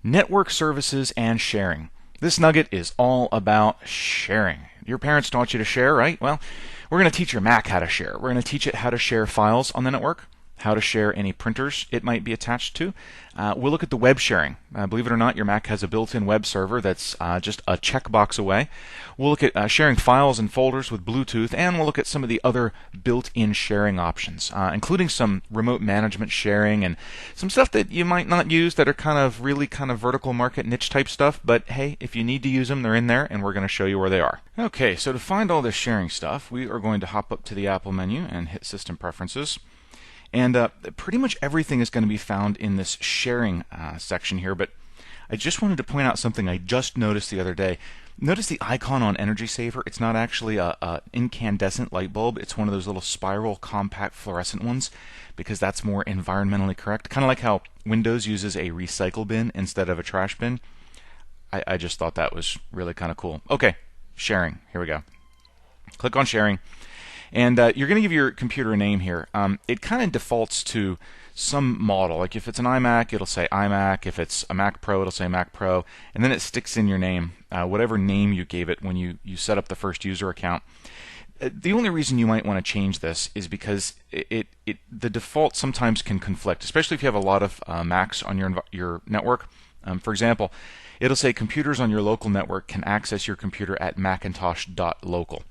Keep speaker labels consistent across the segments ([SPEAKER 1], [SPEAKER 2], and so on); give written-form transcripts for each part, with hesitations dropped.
[SPEAKER 1] Network services and sharing. This nugget is all about sharing. Your parents taught you to share, right? Well, we're going to teach your Mac how to share. We're going to teach it how to share files on the network, how to share any printers it might be attached to. We'll look at the web sharing. Believe it or not, your Mac has a built-in web server that's just a checkbox away. We'll look at sharing files and folders with Bluetooth, and we'll look at some of the other built-in sharing options, including some remote management sharing and some stuff that you might not use that are really vertical market niche type stuff. But hey, if you need to use them, they're in there, and we're going to show you where they are. Okay, so to find all this sharing stuff, we are going to hop up to the Apple menu and hit System Preferences. And pretty much everything is going to be found in this sharing section here, but I just wanted to point out something I just noticed the other day. Notice the icon on Energy Saver. It's not actually a incandescent light bulb. It's one of those little spiral compact fluorescent ones, because that's more environmentally correct. Kind of like how Windows uses a recycle bin instead of a trash bin. I just thought that was really kind of cool. Okay, sharing. Here we go. Click on sharing. And you're going to give your computer a name here. It kind of defaults to some model. Like if it's an iMac, it'll say iMac. If it's a Mac Pro, it'll say Mac Pro. And then it sticks in your name, whatever name you gave it when you set up the first user account. The only reason you might want to change this is because the default sometimes can conflict, especially if you have a lot of Macs on your network. For example, it'll say computers on your local network can access your computer at macintosh.local.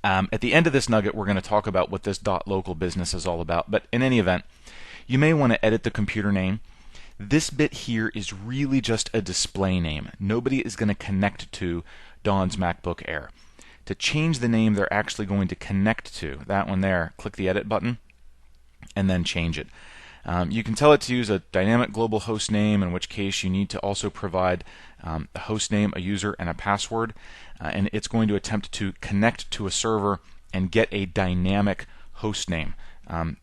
[SPEAKER 1] At the end of this nugget, we're going to talk about what this .local business is all about. But in any event, you may want to edit the computer name. This bit here is really just a display name. Nobody is going to connect to Don's MacBook Air. To change the name they're actually going to connect to, that one there, click the Edit button, and then change it. You can tell it to use a dynamic global host name, in which case you need to also provide a host name, a user, and a password. And it's going to attempt to connect to a server and get a dynamic host name.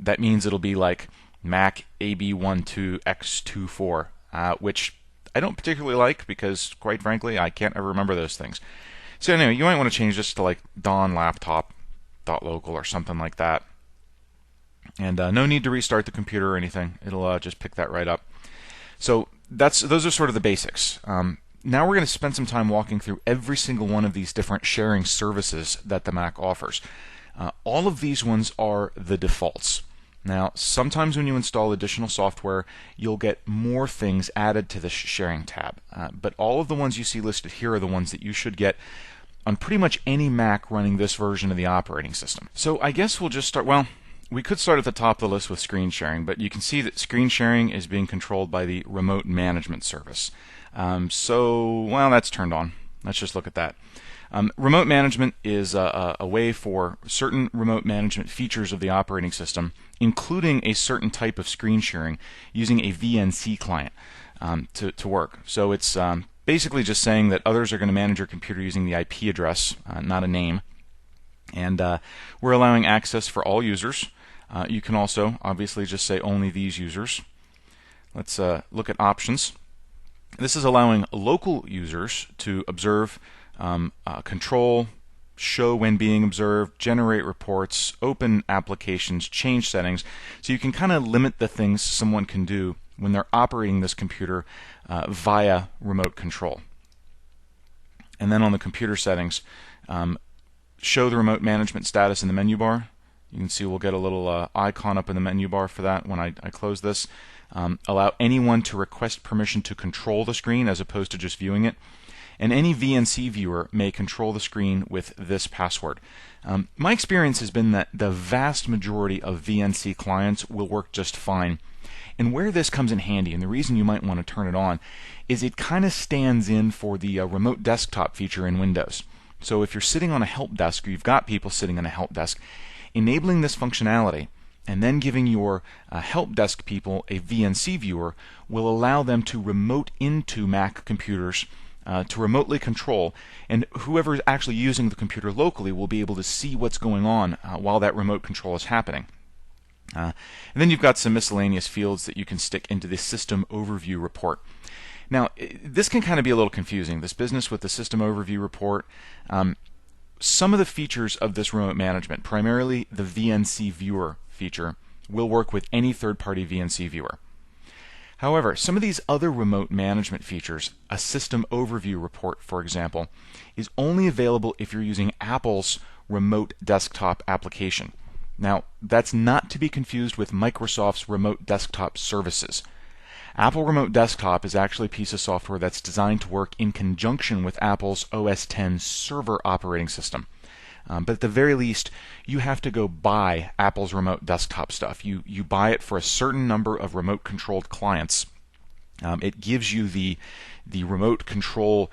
[SPEAKER 1] That means it'll be like Mac AB12X24, which I don't particularly like because, quite frankly, I can't ever remember those things. So anyway, you might want to change this to like Don Laptop.local or something like that. And no need to restart the computer or anything. It'll just pick that right up. So those are sort of the basics. Now we're going to spend some time walking through every single one of these different sharing services that the Mac offers. All of these ones are the defaults. Now, sometimes when you install additional software, you'll get more things added to the sharing tab. But all of the ones you see listed here are the ones that you should get on pretty much any Mac running this version of the operating system. So I guess we'll just start, well, we could start at the top of the list with screen sharing, but you can see that screen sharing is being controlled by the remote management service. Well, that's turned on. Let's just look at that. Remote management is a way for certain remote management features of the operating system, including a certain type of screen sharing, using a VNC client to work. So it's basically just saying that others are going to manage your computer using the IP address, not a name. And we're allowing access for all users. You can also obviously just say only these users. Let's look at options. This is allowing local users to observe, control, show when being observed, generate reports, open applications, change settings. So you can kind of limit the things someone can do when they're operating this computer via remote control. And then on the computer settings, show the remote management status in the menu bar. You can see we'll get a little icon up in the menu bar for that when I close this. Allow anyone to request permission to control the screen as opposed to just viewing it. And any VNC viewer may control the screen with this password. My experience has been that the vast majority of VNC clients will work just fine. And where this comes in handy, and the reason you might want to turn it on, is it kind of stands in for the remote desktop feature in Windows. So if you're sitting on a help desk, or you've got people sitting on a help desk, enabling this functionality and then giving your help desk people a VNC viewer will allow them to remote into Mac computers to remotely control, and whoever is actually using the computer locally will be able to see what's going on while that remote control is happening. And then you've got some miscellaneous fields that you can stick into the System Overview report. Now, this can kind of be a little confusing, this business with the System Overview report. Some of the features of this remote management, primarily the VNC viewer feature, will work with any third-party VNC viewer. However, some of these other remote management features, a system overview report, for example, is only available if you're using Apple's remote desktop application. Now, that's not to be confused with Microsoft's remote desktop services. Apple Remote Desktop is actually a piece of software that's designed to work in conjunction with Apple's OS X server operating system. But at the very least, you have to go buy Apple's remote desktop stuff. You buy it for a certain number of remote controlled clients. It gives you the remote control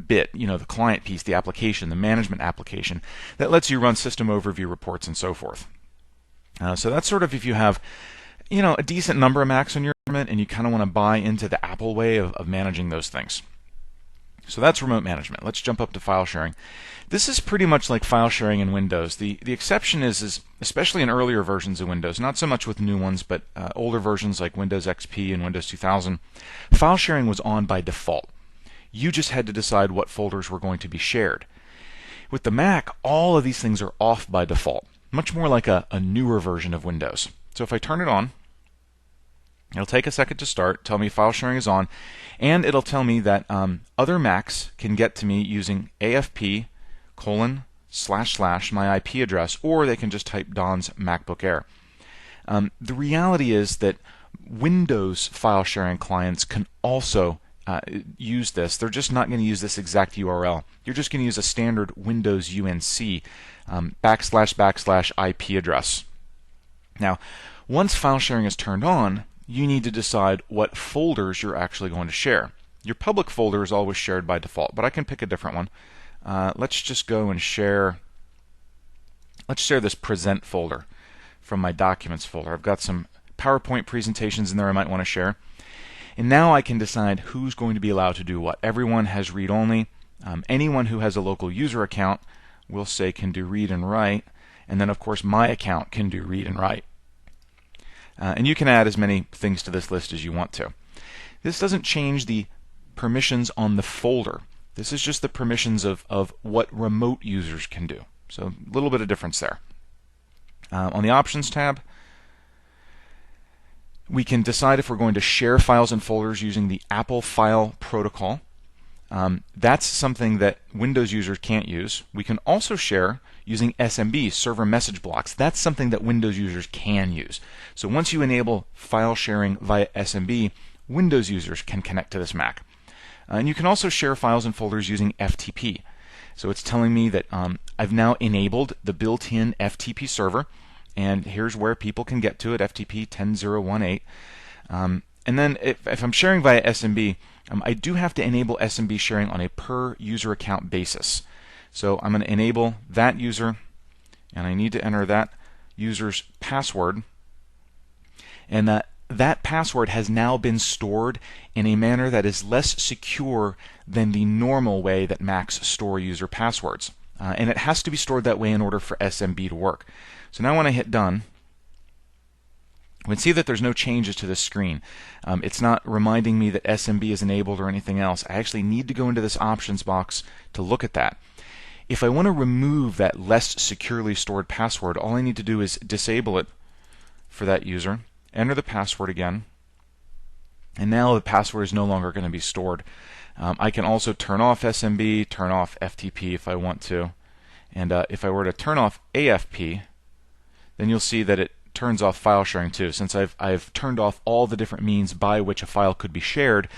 [SPEAKER 1] bit, the client piece, the application, the management application that lets you run system overview reports and so forth. So that's sort of if you have a decent number of Macs on your environment and you kind of want to buy into the Apple way of managing those things. So that's remote management. Let's jump up to file sharing. This is pretty much like file sharing in Windows. The exception is especially in earlier versions of Windows, not so much with new ones, but older versions like Windows XP and Windows 2000, file sharing was on by default. You just had to decide what folders were going to be shared. With the Mac, all of these things are off by default, much more like a newer version of Windows. So if I turn it on, it'll take a second to start, tell me file sharing is on, and it'll tell me that other Macs can get to me using AFP:// my IP address, or they can just type Don's MacBook Air. The reality is that Windows file sharing clients can also use this. They're just not going to use this exact URL. You're just going to use a standard Windows UNC / IP address. Now, once file sharing is turned on, you need to decide what folders you're actually going to share. Your public folder is always shared by default, but I can pick a different one. Let's just go and share. Let's share this present folder from my documents folder. I've got some PowerPoint presentations in there I might want to share. And now I can decide who's going to be allowed to do what. Everyone has read only. Anyone who has a local user account, we'll say, can do read and write. And then, of course, my account can do read and write. And you can add as many things to this list as you want to. This doesn't change the permissions on the folder. This is just the permissions of what remote users can do. So a little bit of difference there. On the Options tab, we can decide if we're going to share files and folders using the Apple File Protocol. That's something that Windows users can't use. We can also share using SMB, server message blocks. That's something that Windows users can use. So once you enable file sharing via SMB, Windows users can connect to this Mac. And you can also share files and folders using FTP. So it's telling me that I've now enabled the built-in FTP server, and here's where people can get to it, FTP 10.0.1.8. And then if I'm sharing via SMB, I do have to enable SMB sharing on a per user account basis. So I'm going to enable that user, and I need to enter that user's password. And that password has now been stored in a manner that is less secure than the normal way that Macs store user passwords. And it has to be stored that way in order for SMB to work. So now when I hit done, we can see that there's no changes to this screen. It's not reminding me that SMB is enabled or anything else. I actually need to go into this options box to look at that. If I want to remove that less securely stored password, all I need to do is disable it for that user, enter the password again, and now the password is no longer going to be stored. I can also turn off SMB, turn off FTP if I want to, and if I were to turn off AFP, then you'll see that it turns off file sharing too. Since I've turned off all the different means by which a file could be shared,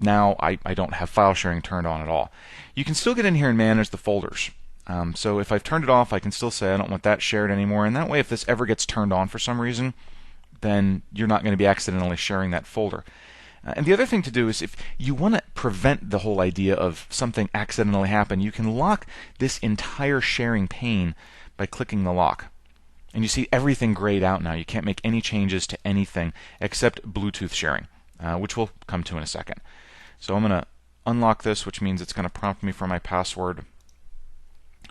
[SPEAKER 1] now I don't have file sharing turned on at all. You can still get in here and manage the folders. So if I've turned it off, I can still say I don't want that shared anymore, and that way if this ever gets turned on for some reason, then you're not going to be accidentally sharing that folder. And the other thing to do is if you want to prevent the whole idea of something accidentally happen, you can lock this entire sharing pane by clicking the lock. And you see everything grayed out now. You can't make any changes to anything except Bluetooth sharing, which we'll come to in a second. So I'm going to unlock this, which means it's going to prompt me for my password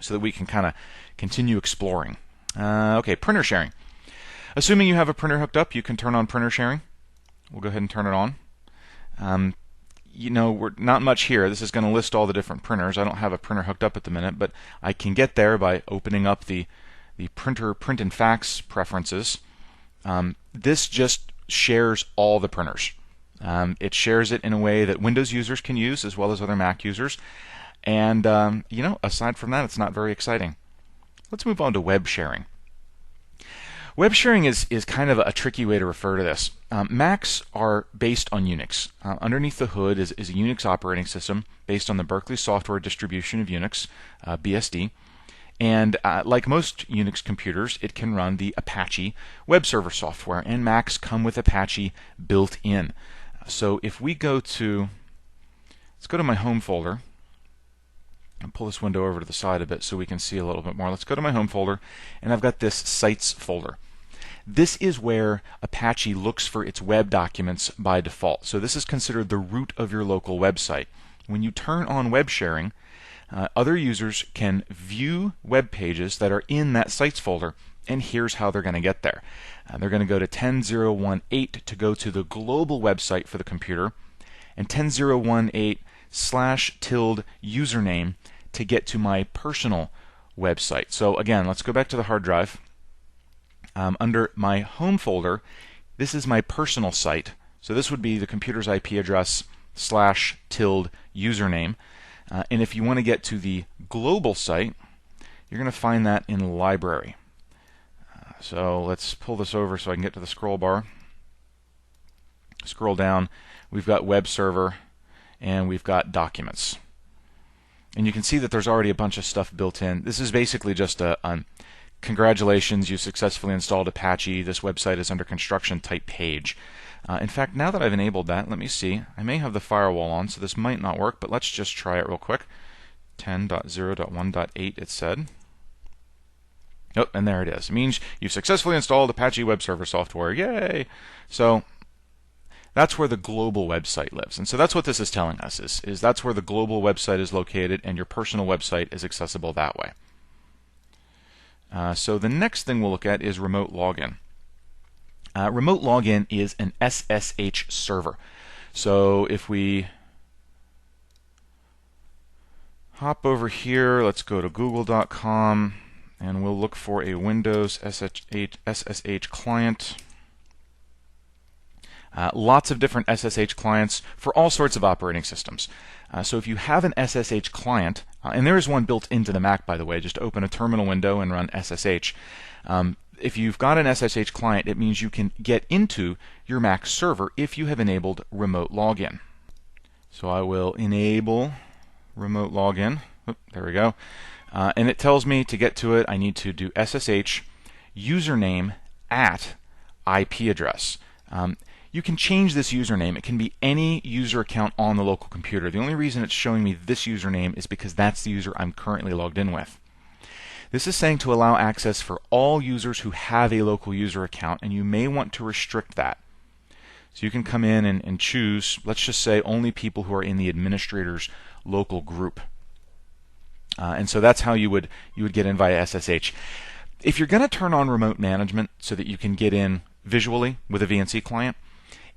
[SPEAKER 1] so that we can kind of continue exploring. Okay, printer sharing. Assuming you have a printer hooked up, you can turn on printer sharing. We'll go ahead and turn it on. We're not much here. This is going to list all the different printers. I don't have a printer hooked up at the minute, but I can get there by opening up the printer print and fax preferences. This just shares all the printers. It shares it in a way that Windows users can use as well as other Mac users. And aside from that, it's not very exciting. Let's move on to web sharing. Web sharing is kind of a tricky way to refer to this. Macs are based on Unix. Underneath the hood is a Unix operating system based on the Berkeley Software Distribution of Unix, BSD. And like most Unix computers, it can run the Apache web server software, and Macs come with Apache built in. So if we let's go to my home folder. I'll pull this window over to the side a bit so we can see a little bit more. Let's go to my home folder, and I've got this sites folder. This is where Apache looks for its web documents by default. So this is considered the root of your local website. When you turn on web sharing, other users can view web pages that are in that sites folder, and here's how they're going to get there. They're going to go to 10.0.1.8 to go to the global website for the computer, and 10.0.1.8/username to get to my personal website. So again, let's go back to the hard drive. Under my home folder, this is my personal site. So this would be the computer's IP address /username. And if you want to get to the global site, you're going to find that in library. So let's pull this over so I can get to the scroll bar. Scroll down. We've got web server, and we've got documents. And you can see that there's already a bunch of stuff built in. This is basically just a congratulations, you successfully installed Apache. This website is under construction type page. In fact, now that I've enabled that, let me see. I may have the firewall on, so this might not work, but let's just try it real quick. 10.0.1.8 it said. Oh, and there it is. It means you've successfully installed Apache web server software. Yay! So that's where the global website lives. And so that's what this is telling us, is that's where the global website is located, and your personal website is accessible that way. So the next thing we'll look at is remote login. Remote login is an SSH server. So if we hop over here, let's go to google.com, and we'll look for a Windows SSH client. Lots of different SSH clients for all sorts of operating systems. So if you have an SSH client, and there is one built into the Mac, by the way, just open a terminal window and run SSH. If you've got an SSH client, it means you can get into your Mac server if you have enabled remote login. So I will enable remote login. Oop, there we go. And it tells me to get to it, I need to do SSH username at IP address. You can change this username. It can be any user account on the local computer. The only reason it's showing me this username is because that's the user I'm currently logged in with. This is saying to allow access for all users who have a local user account, and you may want to restrict that. So you can come in and choose, let's just say, only people who are in the administrator's local group. And so that's how you would get in via SSH. If you're going to turn on remote management so that you can get in visually with a VNC client,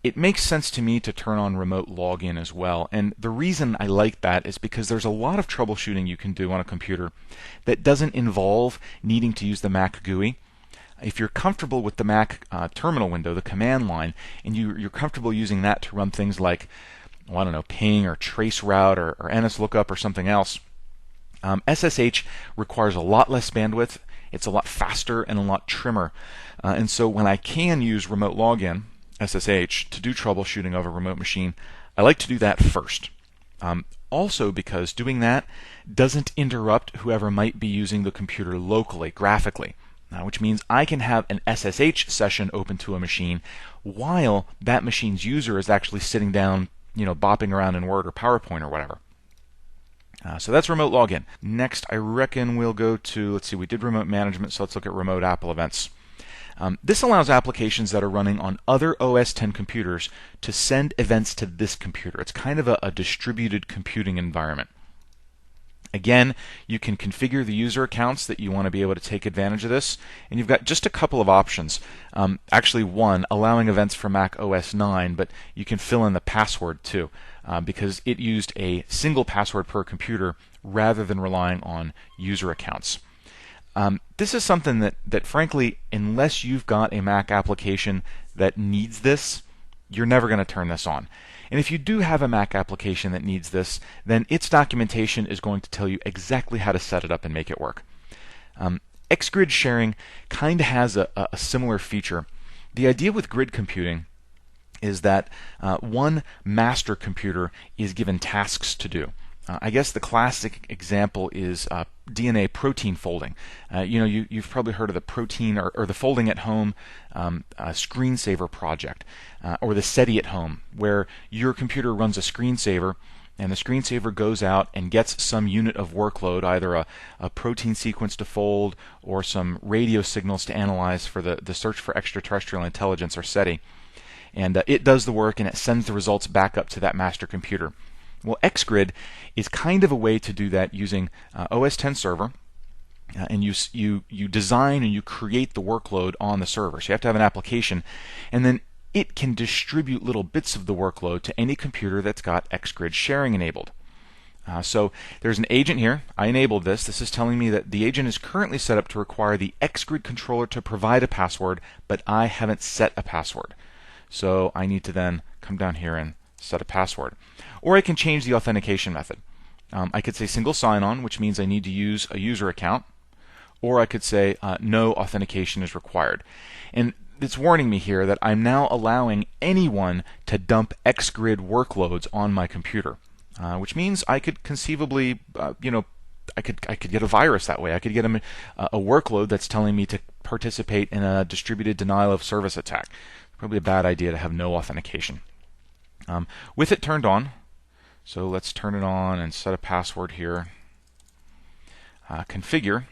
[SPEAKER 1] it makes sense to me to turn on remote login as well. And the reason I like that is because there's a lot of troubleshooting you can do on a computer that doesn't involve needing to use the Mac GUI. If you're comfortable with the Mac terminal window, the command line, and you're comfortable using that to run things like, well, I don't know, ping or traceroute or NSLOOKUP or something else, SSH requires a lot less bandwidth. It's a lot faster and a lot trimmer. And so when I can use remote login, SSH, to do troubleshooting of a remote machine, I like to do that first. Also because doing that doesn't interrupt whoever might be using the computer locally, graphically, which means I can have an SSH session open to a machine while that machine's user is actually sitting down, bopping around in Word or PowerPoint or whatever. So that's remote login. Next, I reckon we'll go to, let's see, we did remote management, so let's look at remote Apple events. This allows applications that are running on other OS X computers to send events to this computer. It's kind of a distributed computing environment. Again, you can configure the user accounts that you want to be able to take advantage of this, and you've got just a couple of options. Actually, one, allowing events for Mac OS 9, but you can fill in the password too, because it used a single password per computer rather than relying on user accounts. This is something that frankly, unless you've got a Mac application that needs this, you're never going to turn this on. And if you do have a Mac application that needs this, then its documentation is going to tell you exactly how to set it up and make it work. Xgrid sharing kind of has a similar feature. The idea with grid computing is that one master computer is given tasks to do. I guess the classic example is DNA protein folding. You've probably heard of the protein or the folding at home screensaver project, or the SETI at home, where your computer runs a screensaver, and the screensaver goes out and gets some unit of workload, either a protein sequence to fold or some radio signals to analyze for the search for extraterrestrial intelligence, or SETI. And it does the work, and it sends the results back up to that master computer. Well, Xgrid is kind of a way to do that using OS X server, and you design and you create the workload on the server. So you have to have an application, and then it can distribute little bits of the workload to any computer that's got Xgrid sharing enabled. So there's an agent here. I enabled this. This is telling me that the agent is currently set up to require the Xgrid controller to provide a password, but I haven't set a password. So I need to then come down here and set a password. Or I can change the authentication method. I could say single sign-on, which means I need to use a user account, or I could say no authentication is required. And it's warning me here that I'm now allowing anyone to dump Xgrid workloads on my computer, which means I could conceivably, I could get a virus that way. I could get a workload that's telling me to participate in a distributed denial of service attack. Probably a bad idea to have no authentication. With it turned on, so let's turn it on and set a password here. Configure.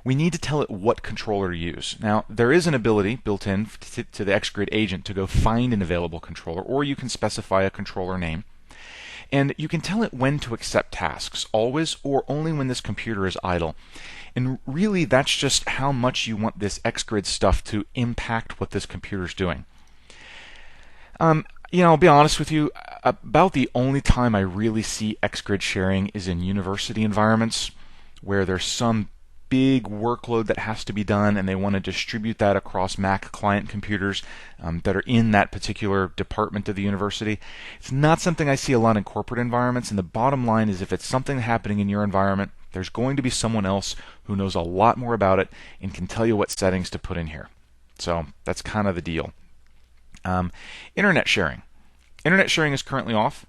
[SPEAKER 1] We need to tell it what controller to use. Now, there is an ability built in to the Xgrid agent to go find an available controller, or you can specify a controller name. And you can tell it when to accept tasks, always or only when this computer is idle. And really, that's just how much you want this Xgrid stuff to impact what this computer's doing. I'll be honest with you, about the only time I really see Xgrid sharing is in university environments where there's some big workload that has to be done and they want to distribute that across Mac client computers that are in that particular department of the university. It's not something I see a lot in corporate environments, and the bottom line is if it's something happening in your environment, there's going to be someone else who knows a lot more about it and can tell you what settings to put in here. So that's kind of the deal. Internet sharing. Internet sharing is currently off.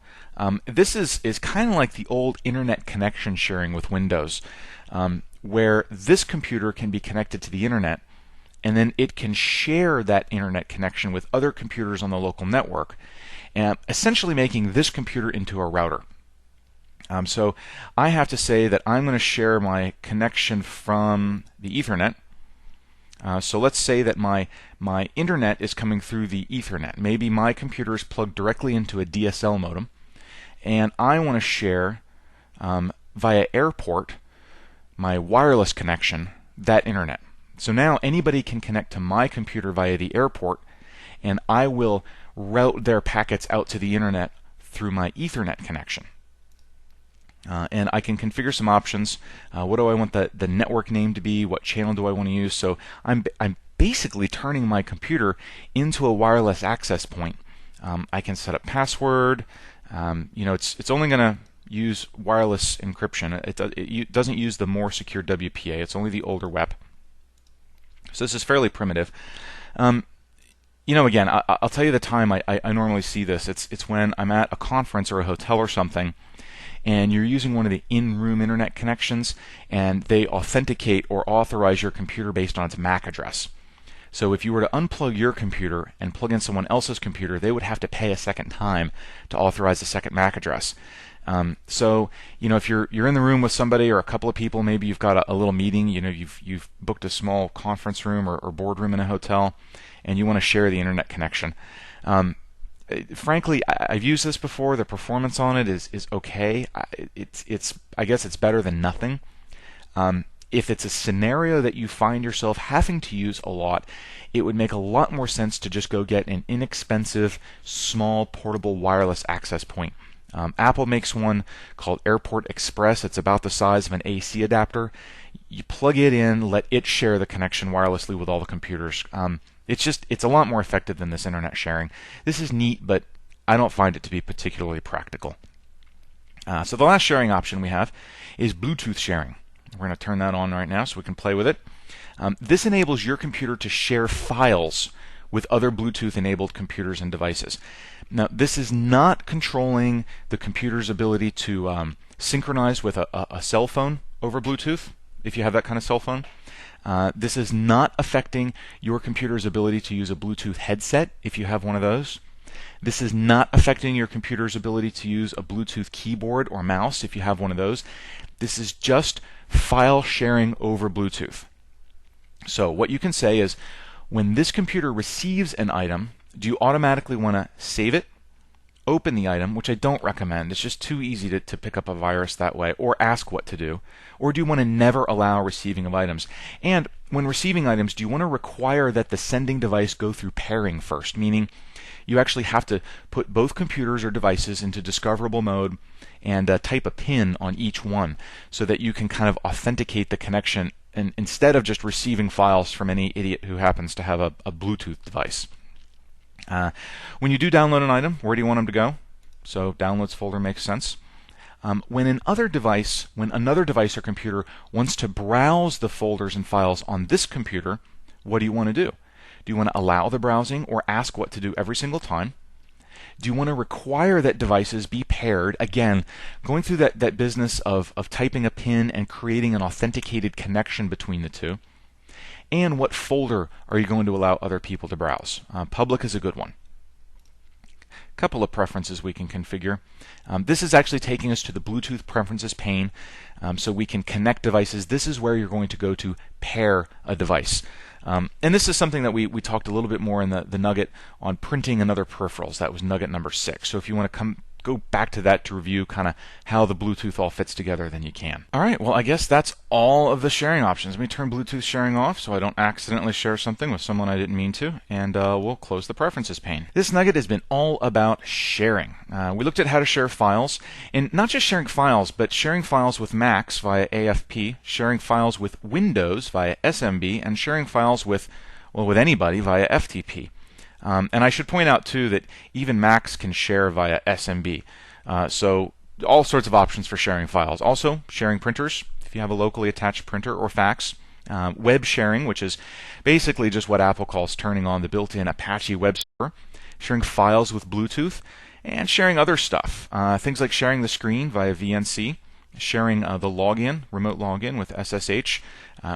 [SPEAKER 1] This is kind of like the old internet connection sharing with Windows, where this computer can be connected to the internet, and then it can share that internet connection with other computers on the local network, essentially making this computer into a router. So I have to say that I'm going to share my connection from the Ethernet. So let's say that my internet is coming through the Ethernet. Maybe my computer is plugged directly into a DSL modem, and I want to share via airport my wireless connection, that internet. So now anybody can connect to my computer via the airport, and I will route their packets out to the internet through my Ethernet connection. And I can configure some options. What do I want the network name to be? What channel do I want to use? So I'm basically turning my computer into a wireless access point. I can set up password. It's only going to use wireless encryption. It doesn't use the more secure WPA. It's only the older WEP. So this is fairly primitive. Again, I'll tell you the time I normally see this. It's when I'm at a conference or a hotel or something, and you're using one of the in-room internet connections, and they authenticate or authorize your computer based on its MAC address. So if you were to unplug your computer and plug in someone else's computer, they would have to pay a second time to authorize a second MAC address. So if you're in the room with somebody or a couple of people, maybe you've got a little meeting, you've booked a small conference room or boardroom in a hotel, and you want to share the internet connection. Frankly, I've used this before. The performance on it is okay. I guess it's better than nothing. If it's a scenario that you find yourself having to use a lot, it would make a lot more sense to just go get an inexpensive, small, portable wireless access point. Apple makes one called Airport Express. It's about the size of an AC adapter. You plug it in, let it share the connection wirelessly with all the computers. It's a lot more effective than this internet sharing. This is neat, but I don't find it to be particularly practical. So the last sharing option we have is Bluetooth sharing. We're going to turn that on right now so we can play with it. This enables your computer to share files with other Bluetooth-enabled computers and devices. Now, this is not controlling the computer's ability to synchronize with a cell phone over Bluetooth, if you have that kind of cell phone. This is not affecting your computer's ability to use a Bluetooth headset, if you have one of those. This is not affecting your computer's ability to use a Bluetooth keyboard or mouse, if you have one of those. This is just file sharing over Bluetooth. So what you can say is, when this computer receives an item, do you automatically want to save it, open the item, which I don't recommend. It's just too easy to pick up a virus that way, or ask what to do. Or do you want to never allow receiving of items? And when receiving items, do you want to require that the sending device go through pairing first, meaning you actually have to put both computers or devices into discoverable mode and type a PIN on each one so that you can kind of authenticate the connection and instead of just receiving files from any idiot who happens to have a Bluetooth device. When you do download an item, where do you want them to go? So downloads folder makes sense. When another device or computer wants to browse the folders and files on this computer, what do you want to do? Do you want to allow the browsing or ask what to do every single time? Do you want to require that devices be paired? Again, going through that business of typing a PIN and creating an authenticated connection between the two. And what folder are you going to allow other people to browse? Public is a good one. Couple of preferences we can configure. This is actually taking us to the Bluetooth preferences pane, so we can connect devices. This is where you're going to go to pair a device. And this is something that we talked a little bit more in the nugget on printing and other peripherals. That was nugget number 6. So if you want to go back to that to review kind of how the Bluetooth all fits together, then you can. All right, well, I guess that's all of the sharing options. Let me turn Bluetooth sharing off so I don't accidentally share something with someone I didn't mean to, and we'll close the preferences pane. This nugget has been all about sharing. We looked at how to share files, and not just sharing files, but sharing files with Macs via AFP, sharing files with Windows via SMB, and sharing files with anybody via FTP. And I should point out, too, that even Macs can share via SMB. So all sorts of options for sharing files. Also, sharing printers, if you have a locally attached printer or fax. Web sharing, which is basically just what Apple calls turning on the built-in Apache web server. Sharing files with Bluetooth. And sharing other stuff. Things like sharing the screen via VNC. Sharing the login, remote login with SSH.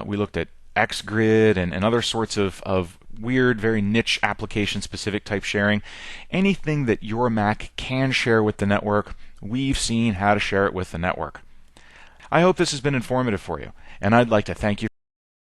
[SPEAKER 1] We looked at XGrid and other sorts of weird, very niche application-specific type sharing. Anything that your Mac can share with the network, we've seen how to share it with the network. I hope this has been informative for you, and I'd like to thank you